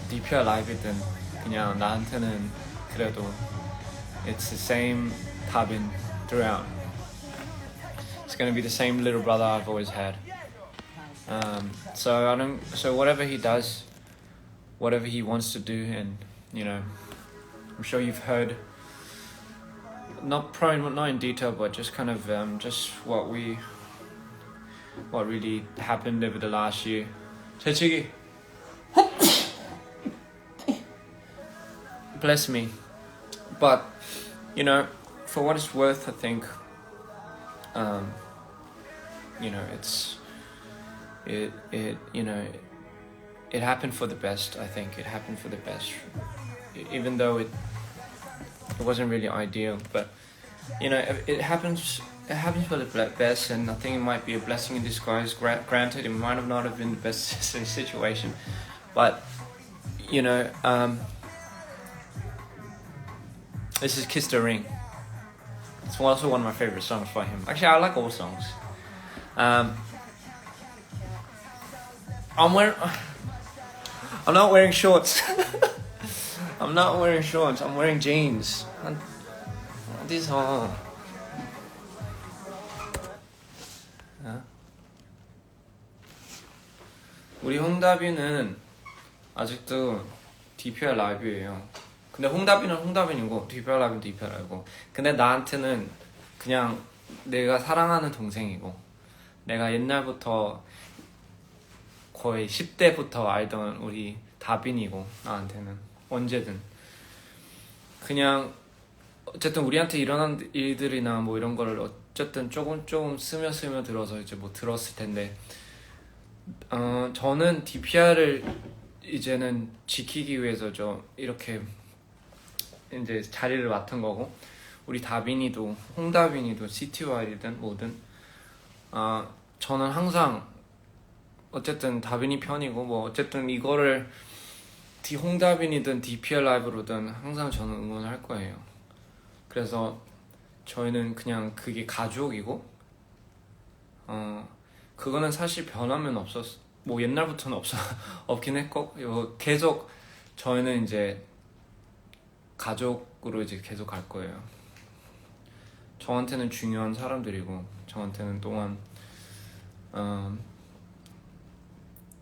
DPR 라이브든 그냥 나한테는 그래도 it's the same Tabin throughout. It's gonna be the same little brother I've always had. So whatever he does, whatever he wants to do, and I'm sure you've heard, probably not in detail, but just kind of just what really happened over the last year. 재치기. Bless me. But for what it's worth, I think it happened for the best. I think it happened for the best, even though it wasn't really ideal. But it happens for the best, and I think it might be a blessing in disguise. Granted, it might have not have been the best situation, but this is Kiss the Ring. It's also one of my favorite songs by him. Actually, I like all songs. I'm not wearing shorts. I'm not wearing shorts. I'm wearing jeans. These are. 우리 홍다빈은 아직도 DPR 라이브예요. 근데 홍다빈은 홍다빈이고 DPR 라이브는 DPR 라이브고, 근데 나한테는 그냥 내가 사랑하는 동생이고, 내가 옛날부터 거의 10대부터 알던 우리 다빈이고, 나한테는 언제든 그냥 어쨌든 우리한테 일어난 일들이나 뭐 이런 거를 어쨌든 조금 스며 들어서 이제 뭐 들었을 텐데, 저는 DPR을 이제는 지키기 위해서 이렇게 이제 자리를 맡은 거고, 우리 다빈이도 홍다빈이도 CTY이든 뭐든 저는 항상 어쨌든 다빈이 편이고, 뭐 어쨌든 이거를 홍다빈이든 DPR 라이브로든 항상 저는 응원할 거예요. 그래서 저희는 그냥 그게 가족이고, 그거는 사실 변하면 뭐 옛날부터는 없긴 했고, 계속 저희는 이제 가족으로 이제 계속 갈 거예요. 저한테는 중요한 사람들이고, 저한테는 또한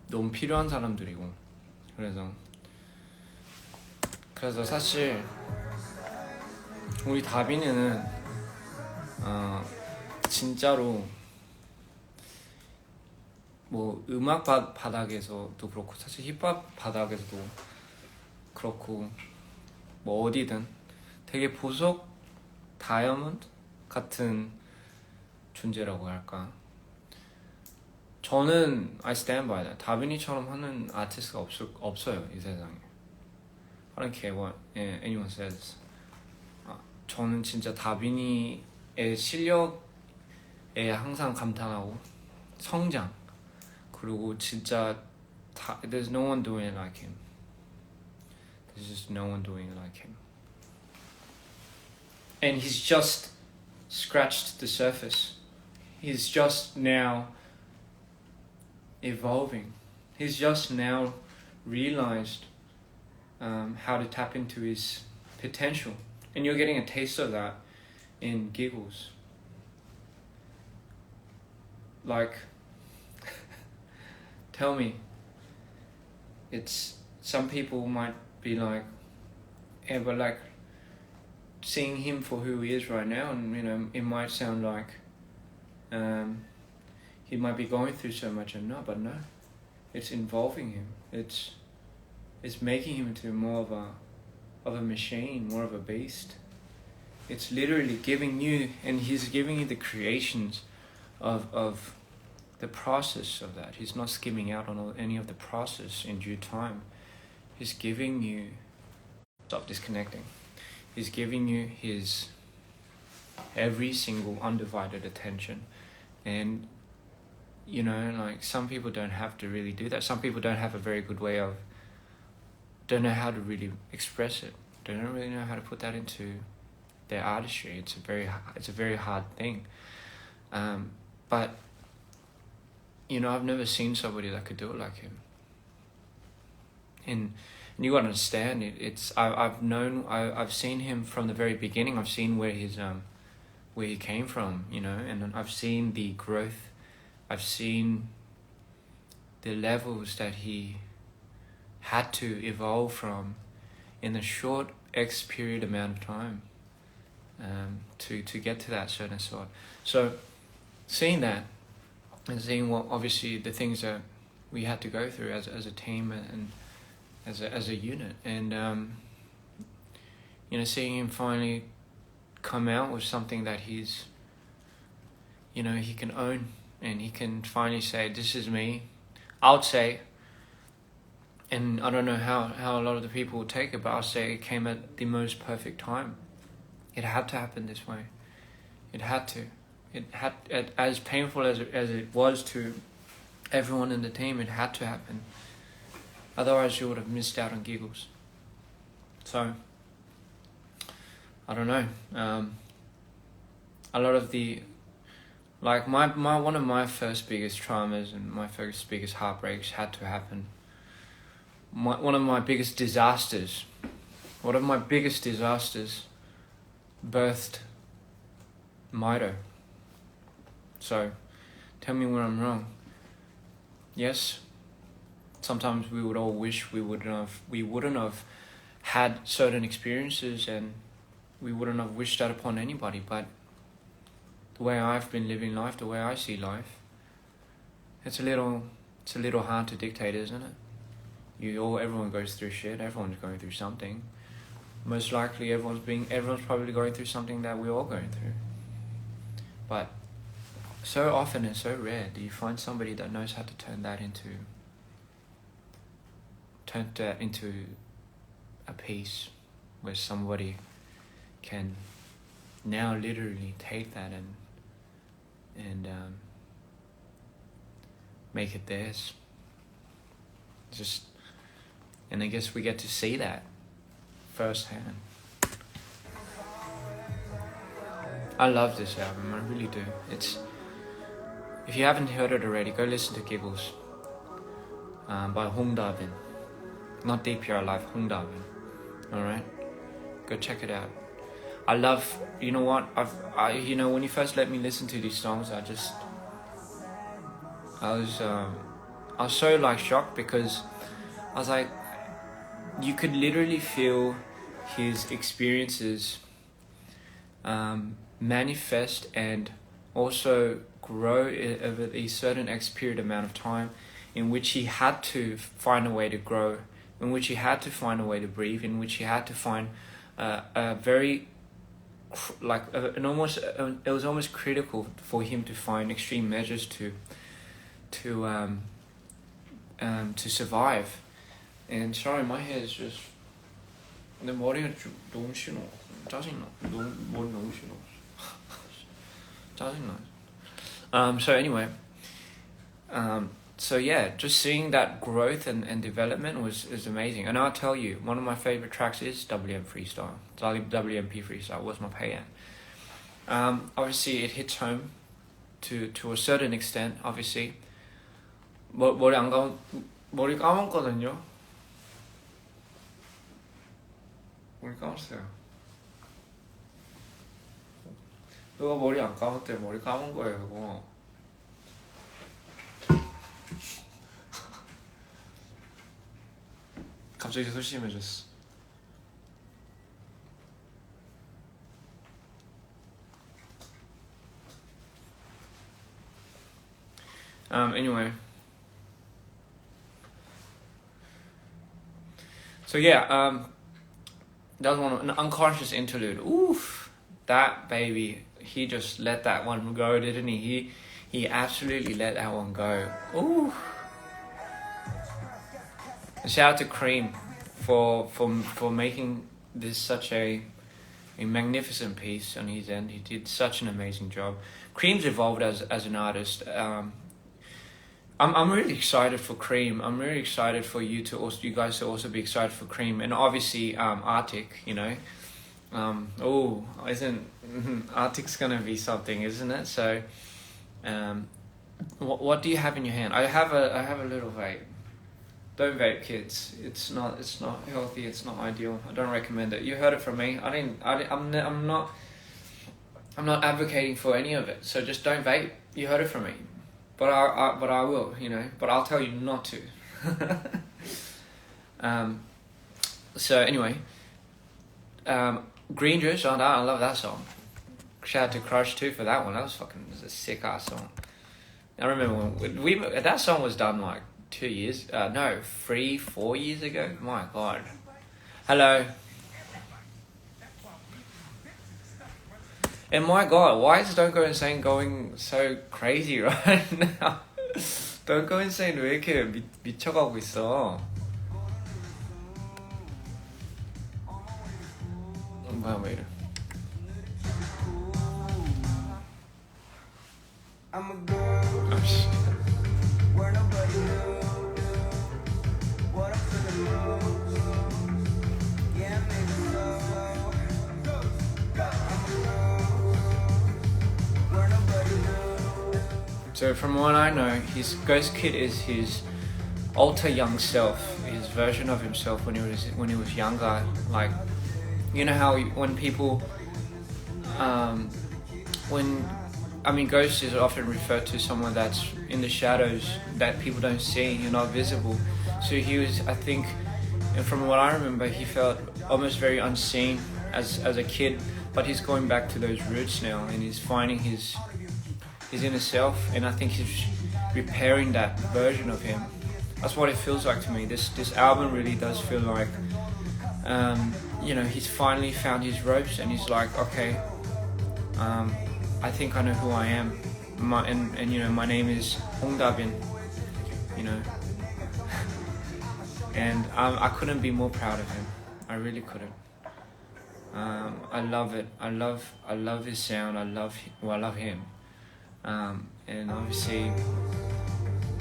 너무 필요한 사람들이고, 그래서 사실 우리 다빈이는 진짜로 뭐 음악 바닥에서도 그렇고, 사실 힙합 바닥에서도 그렇고, 뭐 어디든 되게 보석 다이아몬드 같은 존재라고 할까. 저는 I stand by that. 다빈이처럼 하는 아티스트가 없어요, 이 세상에. I don't care what anyone says. 저는 진짜 다빈이의 실력에 항상 감탄하고, 성장, 그리고 진짜 there's no one doing it like him. There's just no one doing it like him. And he's just scratched the surface. He's just now evolving. He's just now realized how to tap into his potential. And you're getting a taste of that in Giggles. Like, tell me, some people might be like, yeah, but like, seeing him for who he is right now, and it might sound like he might be going through so much, and but no, it's involving him. It's making him into more of a machine, more of a beast. It's literally giving you, and he's giving you the creations of the process of that. He's not skimming out on any of the process in due time. He's giving you, stop disconnecting. He's giving you his every single undivided attention. And like, some people don't have to really do that. Some people don't have a very good way of, don't know how to really express it. They don't really know how to put that into their artistry. It's a very hard thing. But I've never seen somebody that could do it like him. and you got to understand I've seen him from the very beginning. I've seen where he came from, and I've seen the growth. I've seen the levels that he had to evolve from in a short X period amount of time, to get to that certain sort. So seeing that and seeing what obviously the things that we had to go through as a team and as a unit, and seeing him finally come out with something that he's he can own, and he can finally say, this is me. I would say, and I don't know how a lot of the people will take it, but I'll say it came at the most perfect time. It had to happen this way. It had to. It had, as painful as it was to everyone in the team, it had to happen. Otherwise you would have missed out on giggles. So, I don't know. A lot of the, like my one of my first biggest traumas and my first biggest heartbreaks had to happen. One of my biggest disasters birthed Mido. So, tell me where I'm wrong. Yes, sometimes we would all wish we wouldn't have had certain experiences, and we wouldn't have wished that upon anybody, but the way I've been living life, the way I see life, it's a little hard to dictate, isn't it? Everyone goes through shit, everyone's going through something. Most likely everyone's probably going through something that we're all going through. But so often and so rare do you find somebody that knows how to turn that into a piece where somebody can now literally take that and make it theirs. And I guess we get to see that firsthand. I love this album, I really do. If you haven't heard it already, go listen to Giggles by Hong Da-vin. Not dprian, Hong Da-vin. Alright? Go check it out. I love, you know what, when you first let me listen to these songs, I was so shocked, because I was like, you could literally feel his experiences manifest and also grow over a certain X period amount of time, in which he had to find a way to grow, in which he had to find a way to breathe, in which he had to find a very it was almost critical for him to find extreme measures to survive. And sorry, my hair is just, 내 머리가 좀 너무 싫어. 짜증나. 머리 너무 싫어. 짜증나. So anyway, so yeah, just seeing that growth and development is amazing. And I'll tell you, one of my favorite tracks is WMP Freestyle. Was my pay at. Obviously, it hits home to a certain extent. Obviously, 머리 감았거든요. 머리 감았어요. 누가 머리 안 감았대. 머리 감은 거예요, 그거. 갑자기 소심해졌어. Anyway. So yeah, that was an unconscious interlude. Oof, that baby, he just let that one go, didn't he? He absolutely let that one go. Oof. And shout out to Cream for making this such a magnificent piece on his end. He did such an amazing job. Cream's evolved as an artist. I'm really excited for Cream. I'm really excited for you guys to also be excited for Cream, and obviously Arctic. Arctic's gonna be something, isn't it? So, what do you have in your hand? I have a little vape. Don't vape, kids. It's not healthy. It's not ideal. I don't recommend it. You heard it from me. I'm not advocating for any of it. So just don't vape. You heard it from me. But I will, you know. But I'll tell you not to. So anyway, Green Juice. Oh, I love that song. Shout out to Crush too for that one. That was a sick ass song. I remember when that song was done like 2 years, 3, 4 years ago. My God. Hello. And my God, why is Don't Go Insane going so crazy right now? Don't Go Insane 왜 이렇게 미쳐가고 있어? 뭐야 왜 이래? Oh shit. So from what I know, his Ghost Kid is his alter young self, his version of himself when he was younger. Like, you know how when people, ghost is often referred to someone that's in the shadows that people don't see, you're not visible. So he was, I think, and from what I remember, he felt almost very unseen as a kid, but he's going back to those roots now, and he's finding his inner self, and I think he's repairing that version of him. That's what it feels like to me. This album really does feel like, he's finally found his ropes, and he's like, okay, I think I know who I am. My name is Hong Da-bin, you know. And I couldn't be more proud of him. I really couldn't. I love it. I love his sound. I love him. And obviously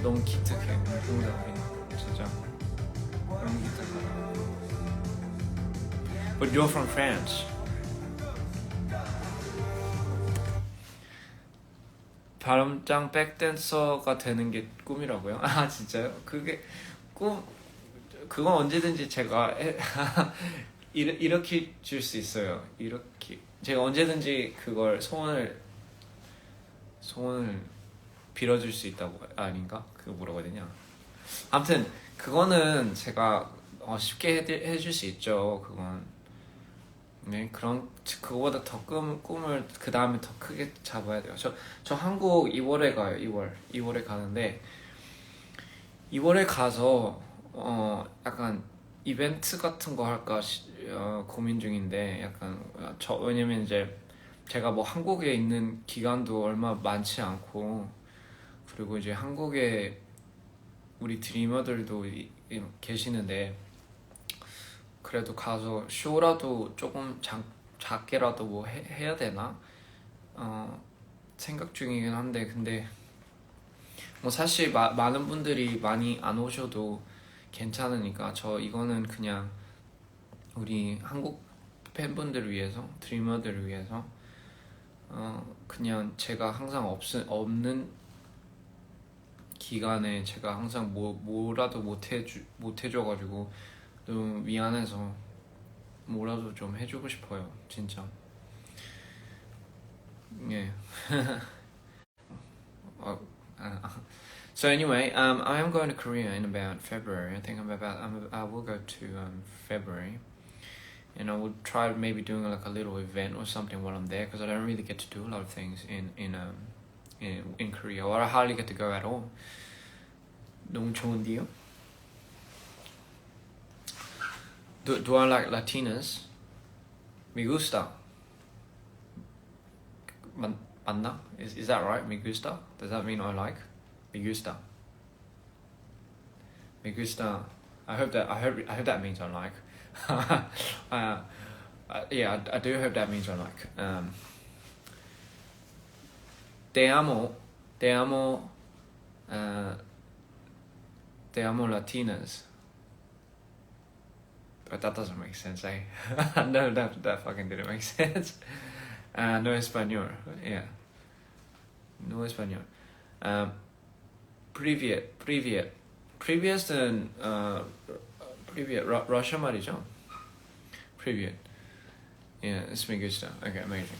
너무 기특해. Hong Da-bin 진짜 너무 기특하다. But you're from France. 바람장 백댄서가 되는 게 꿈이라고요? 아 진짜요? 그건 언제든지 제가 이렇게 줄 수 있어요. 이렇게 제가 언제든지 그걸 소원을 빌어줄 수 있다고 아닌가? 그거 뭐라고 해야 되냐? 아무튼 그거는 제가 쉽게 해줄 수 있죠. 그건 네, 그거보다 더 꿈을 그 다음에 더 크게 잡아야 돼요. 저 한국 2월에 가요. 2월에 가는데 2월에 가서 약간 이벤트 같은 거 할까 고민 중인데 약간 왜냐면 이제 제가 뭐 한국에 있는 기간도 얼마 많지 않고 그리고 이제 한국에 우리 드리머들도 계시는데 그래도 가서 쇼라도 조금 작게라도 뭐 해야 되나 생각 중이긴 한데 근데 뭐 사실 많은 분들이 많이 안 오셔도 괜찮으니까 이거는 그냥 우리 한국 팬분들을 위해서 드리머들을 위해서 그냥 제가 항상 없는 기간에 제가 항상 뭐라도 못해줘가지고 너무 미안해서 뭐라도 좀 해주고 싶어요 진짜. 예. So anyway, I am going to Korea in about February. I think I will go to February, and I will try maybe doing like a little event or something while I'm there because I don't really get to do a lot of things in Korea, or I hardly get to go at all. 너무 좋은데요? Do I like Latinas? Me gusta. 맞나? Is that right? Me gusta? Does that mean I like? Me gusta. Me gusta. I hope that means I like. Yeah, I do hope that means I like. Te amo Latinas. But that doesn't make sense, eh? No, that fucking didn't make sense. No español, yeah. No español. Привет Previous는 previous Russia 말이죠. Previous. Yeah, it's been good stuff. Okay, amazing.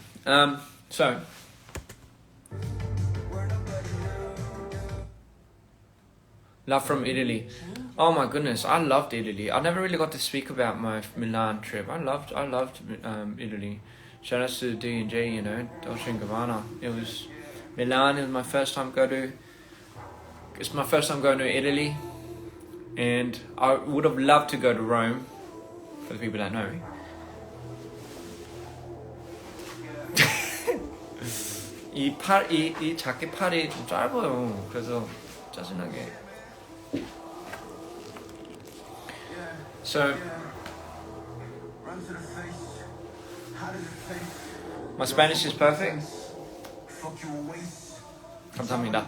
So love from Italy. Oh my goodness, I loved Italy. I never really got to speak about my Milan trip. I loved Italy. Shout out to D and J, Dolce and Gabbana. Milan is my first time it's my first time going to Italy, and I would have loved to go to Rome. For the people that know me. 이 자켓 팔이 좀 짧아요. 그래서 짜증나게. So my Spanish is perfect. 감사합니다.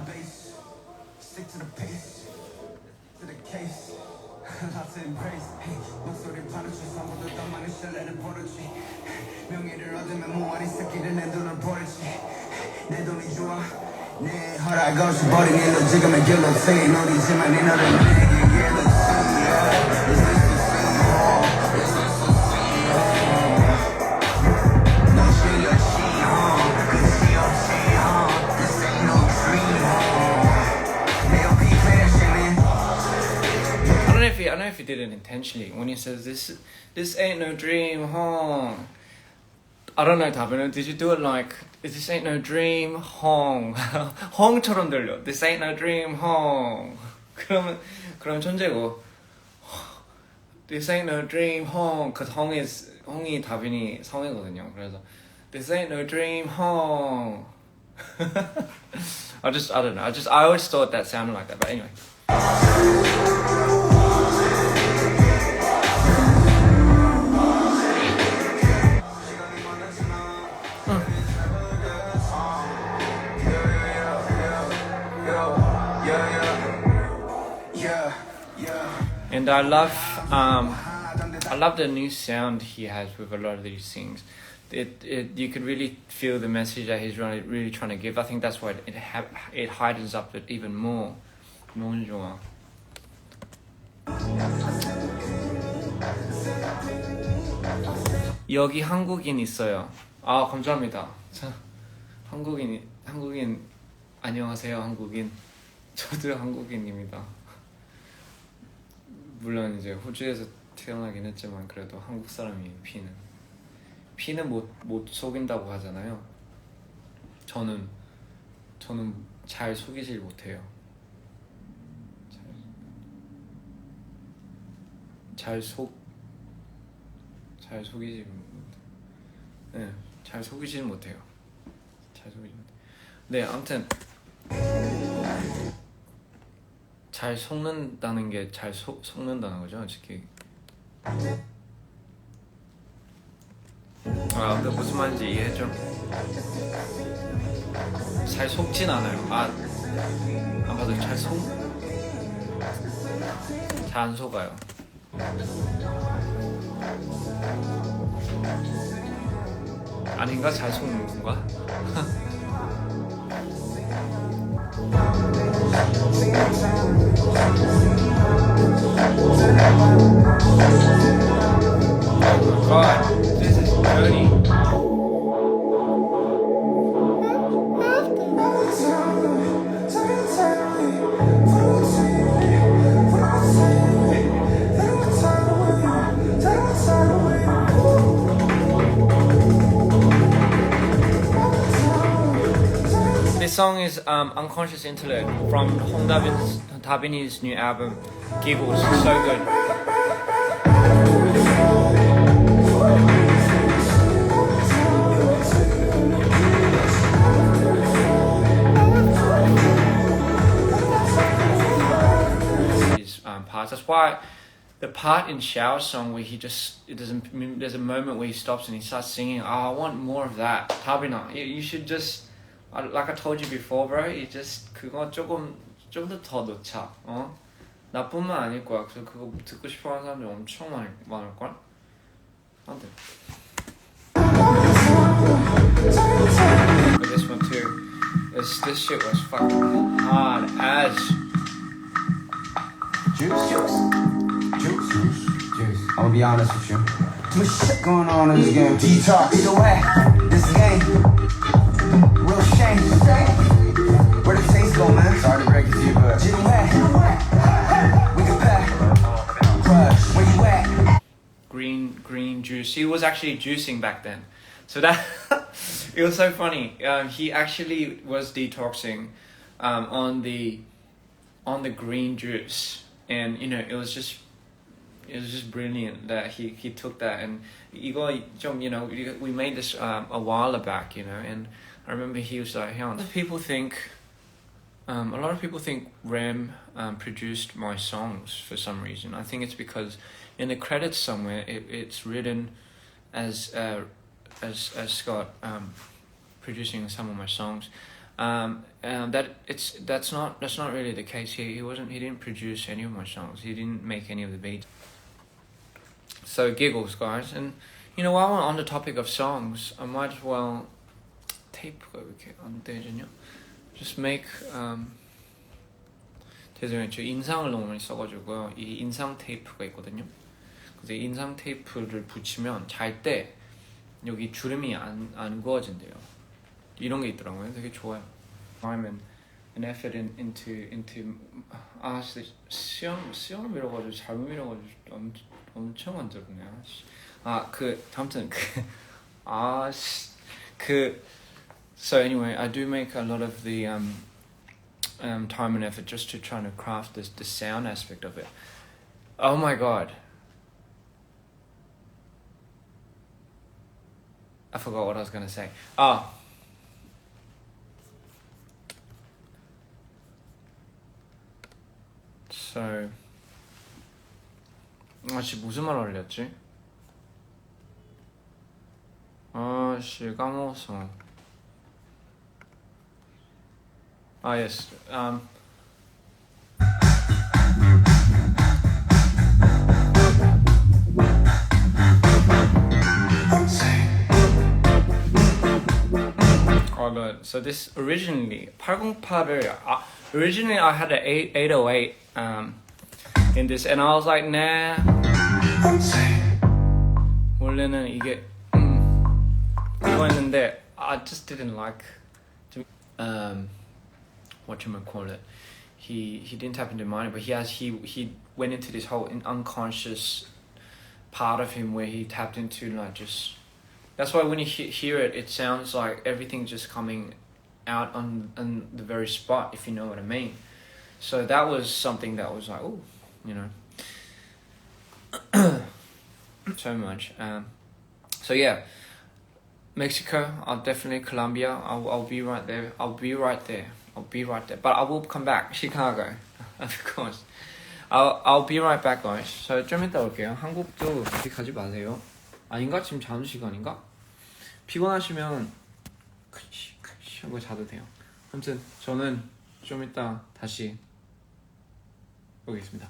I don't know if he did it intentionally when he says this ain't no dream, Hong. I don't know, Tabino, did you do it like this ain't no dream, Hong? Hong처럼 들려. This ain't no dream, Hong. 그럼 천재고. This ain't no dream, Hong. Cause 홍이 다빈이 성이거든요. 그래서 this ain't no dream, Hong. I don't know. I always thought that sounded like that. But anyway. And I love the new sound he has with a lot of these things. You could really feel the message that he's really trying to give. I think that's why it heightens up it even more. 너무 좋아. 여기 한국인 있어요. 아, 감사합니다. 한국인 안녕하세요, 한국인. 저도 한국인입니다. 물론 이제 호주에서 태어나긴 했지만 그래도 한국 사람이에요. 피는 못 속인다고 하잖아요. 저는 잘 속이질 못해요. 잘 속이질 못해요. 네, 아무튼 잘 속는다는 게 잘 속는다는 거죠, 솔직히. 근데 무슨 말인지 이해했죠? 잘 속진 않아요. 안 봐도 잘 안 속아요. 아닌가? 잘 속는 건가? God, this is dirty. This song is Unconscious Intellect from Hong Dabini's new album, Giggles. So good. Parts. That's why the part in Shower Song where there's a moment where he stops and he starts singing. I want more of that. Tabina, you should just. Like I told you before, bro, you just 그거 좀 더 넣자. 나뿐만 아닐 거야. 그래서 그거 듣고 싶어하는 사람들이 엄청 많을 걸. 안돼. But this one too. This shit was fucking hard as. I'm gonna be honest with you. Too much shit going on in this game. Detox. Either way, this game, real shame. Where the taste go, man? Sorry to break it to you, but either way, we can pack. Crush. Where you at? Green juice. He was actually juicing back then, so that it was so funny. He actually was detoxing on the green juice, and you know it was just brilliant that he took that. And 이거 좀, you know, we made this a while back, you know, and I remember he was like, a lot of people think Rem produced my songs for some reason. I think it's because in the credits somewhere it's written as Scott producing some of my songs. That's not really the case. He didn't produce any of my songs. He didn't make any of the beats. So giggles, guys. And you know, while we're on the topic of songs, I might as well 테이프가 이렇게 안 되잖요. Just make 죄송해요. 저 인상을 너무 많이 써가지고요. 이 인상 테이프가 있거든요. 그래서 이 인상 테이프를 붙이면 잘 때 여기 주름이 안 그어진대요. 이런 게 있더라고요. 되게 좋아요. Time and effort into 수영 밀어가지고 잘못 밀어가지고 엄청 안 들었네요. 아무튼 so anyway, I do make a lot of the time and effort just to try to craft the sound aspect of it. Oh my god, I forgot what I was gonna say. So 지금 무슨 말 하려했지? 까먹었어. Yes. So this originally 808을 originally I had an 808 in this, and I was like, nah. 원래는 이게 이거였는데 I just didn't like whatchamacallit. He didn't happen to mind it, but he went into this whole unconscious part of him where he tapped into like just. That's why when you hear it, it sounds like everything's just coming out on the very spot, if you know what I mean. So that was something that was like, oh, you know, so much. So yeah, Mexico, I'll definitely Colombia. I'll be right there. I'll be right there. But I will come back. Chicago, of course. I'll be right back, guys. So 좀 이따 올게요. 한국도 그렇게 가지 마세요. 아닌가? 지금 자는 시간인가? 피곤하시면 하고 자도 돼요. 아무튼 저는 좀 이따 다시 오겠습니다.